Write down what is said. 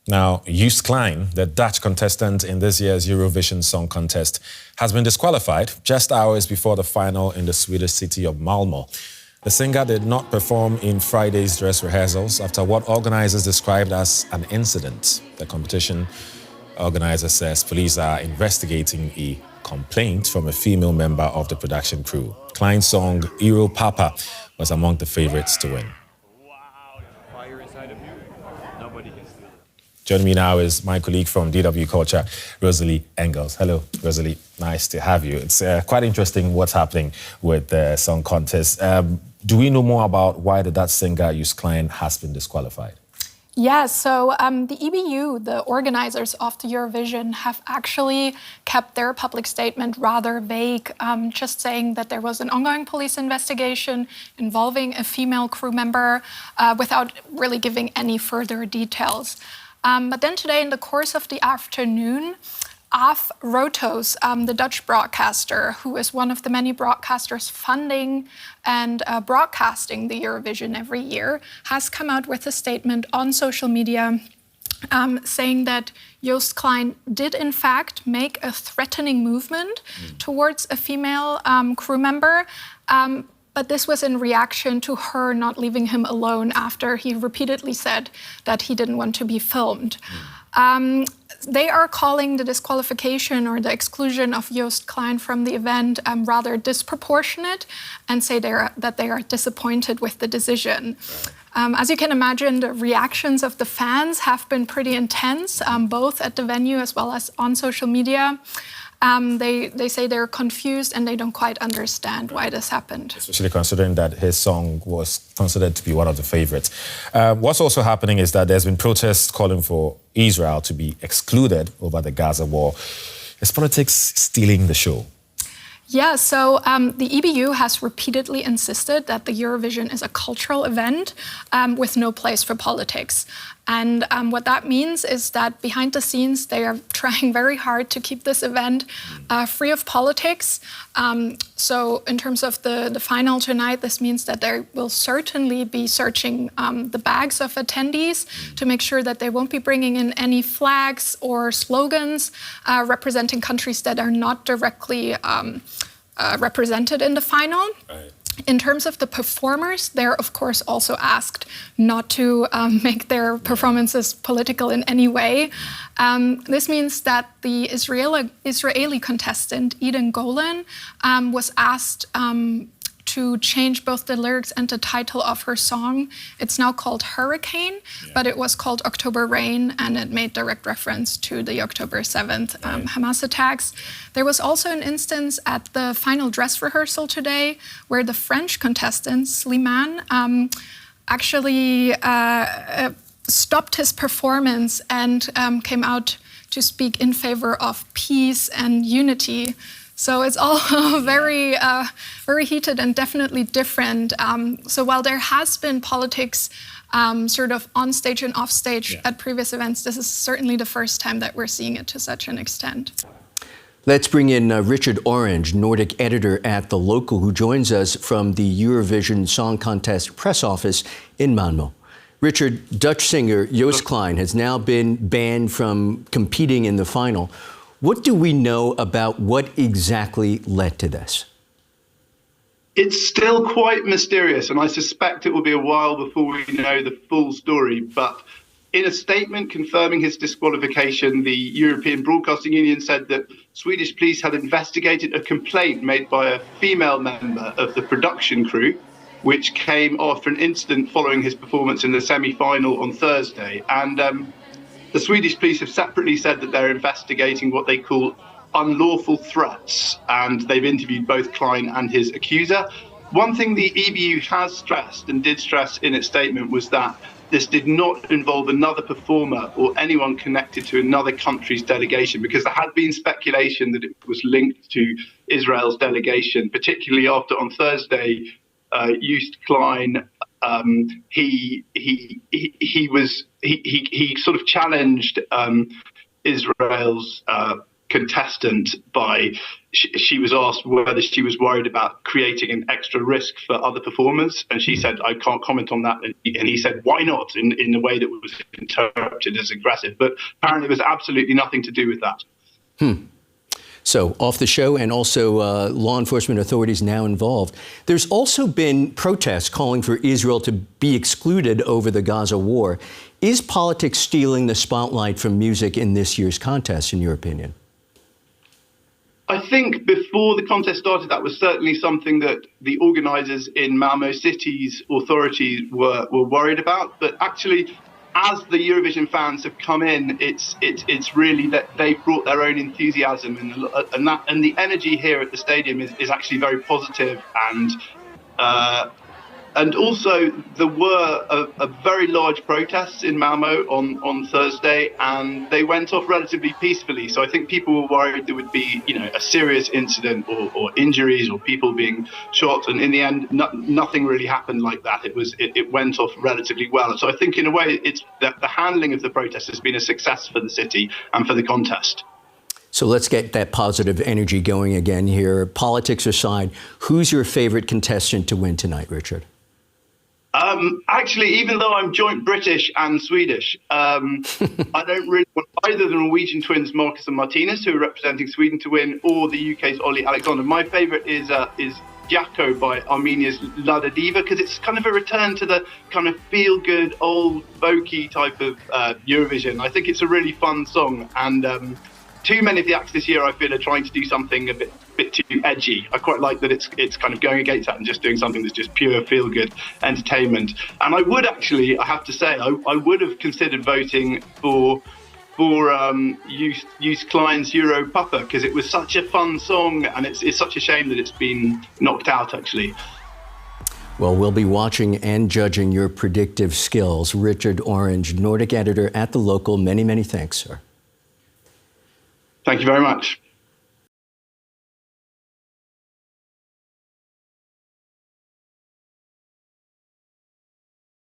Now, Joost Klein, the Dutch contestant in this year's Eurovision Song Contest, has been disqualified just hours before the final in the Swedish city of Malmo. The singer did not perform in Friday's dress rehearsals after what organizers described as an incident. The competition organizer says police are investigating a complaint from a female member of the production crew. Klein's song, Euro Papa, was among the favorites to win. Joining me now is my colleague from DW Culture, Rosalie Engels. Hello, Rosalie. Nice to have you. It's quite interesting what's happening with the song contest. Do we know more about why the Dutch singer Joost Klein has been disqualified? Yeah, so the EBU, the organizers of the Eurovision, have actually kept their public statement rather vague, just saying that there was an ongoing police investigation involving a female crew member without really giving any further details. But then today, in the course of the afternoon, Af Rotos, the Dutch broadcaster, who is one of the many broadcasters funding and broadcasting the Eurovision every year, has come out with a statement on social media saying that Joost Klein did in fact make a threatening movement towards a female crew member. But this was in reaction to her not leaving him alone after he repeatedly said that he didn't want to be filmed. They are calling the disqualification or the exclusion of Joost Klein from the event rather disproportionate and say that they are disappointed with the decision. As you can imagine, the reactions of the fans have been pretty intense, both at the venue as well as on social media. They say they're confused and they don't quite understand why this happened. Especially considering that his song was considered to be one of the favorites. What's also happening is that there's been protests calling for Israel to be excluded over the Gaza war. Is politics stealing the show? Yeah, so the EBU has repeatedly insisted that the Eurovision is a cultural event with no place for politics. And what that means is that behind the scenes, they are trying very hard to keep this event free of politics. So in terms of the final tonight, this means that they will certainly be searching the bags of attendees to make sure that they won't be bringing in any flags or slogans representing countries that are not directly represented in the final. Right. In terms of the performers, they're of course also asked not to make their performances political in any way. This means that the Israeli contestant Eden Golan was asked to change both the lyrics and the title of her song. It's now called Hurricane, but it was called October Rain, and it made direct reference to the October 7th Hamas attacks. There was also an instance at the final dress rehearsal today where the French contestant, Slimane, actually stopped his performance and came out to speak in favor of peace and unity. So it's all very heated and definitely different. So while there has been politics sort of on stage and off stage at previous events, this is certainly the first time that we're seeing it to such an extent. Let's bring in Richard Orange, Nordic editor at The Local, who joins us from the Eurovision Song Contest press office in Malmo. Richard, Dutch singer Joost Klein has now been banned from competing in the final. What do we know about what exactly led to this? It's still quite mysterious, and I suspect it will be a while before we know the full story. But in a statement confirming his disqualification, the European Broadcasting Union said that Swedish police had investigated a complaint made by a female member of the production crew, which came after an incident following his performance in the semi-final on Thursday. And the Swedish police have separately said that they're investigating what they call unlawful threats, and they've interviewed both Klein and his accuser. One thing the EBU has stressed and did stress in its statement was that this did not involve another performer or anyone connected to another country's delegation, because there had been speculation that it was linked to Israel's delegation, particularly after on Thursday, Joost Klein he sort of challenged Israel's contestant by she was asked whether she was worried about creating an extra risk for other performers, and she said, I can't comment on that. And he said, why not, in a way that was interpreted as aggressive. But apparently it was absolutely nothing to do with that. So off the show, and also law enforcement authorities now involved. There's also been protests calling for Israel to be excluded over the Gaza war. Is politics stealing the spotlight from music in this year's contest, in your opinion? I think before the contest started, that was certainly something that the organisers in Malmo city's authorities were worried about. But actually, as the Eurovision fans have come in, it's really that they've brought their own enthusiasm, and the energy here at the stadium is actually very positive. And also there were a very large protests in Malmo on Thursday, and they went off relatively peacefully. So I think people were worried there would be, a serious incident or injuries or people being shot. And in the end, nothing really happened like that. It went off relatively well. So I think in a way, it's that the handling of the protest has been a success for the city and for the contest. So let's get that positive energy going again here. Politics aside, who's your favorite contestant to win tonight, Richard? Actually, even though I'm joint British and Swedish, I don't really want either the Norwegian twins Marcus and Martinez, who are representing Sweden, to win, or the UK's Ollie Alexander. My favourite is Jacko by Armenia's Lada Diva, because it's kind of a return to the kind of feel-good, old, folky type of Eurovision. I think it's a really fun song, and too many of the acts this year, I feel, are trying to do something a bit too edgy. I quite like that it's kind of going against that and just doing something that's just pure feel-good entertainment. And I would actually, I have to say, I would have considered voting for Joost Klein's Euro Pupper, because it was such a fun song, and it's such a shame that it's been knocked out, actually. Well, we'll be watching and judging your predictive skills. Richard Orange, Nordic editor at The Local, many, many thanks, sir. Thank you very much.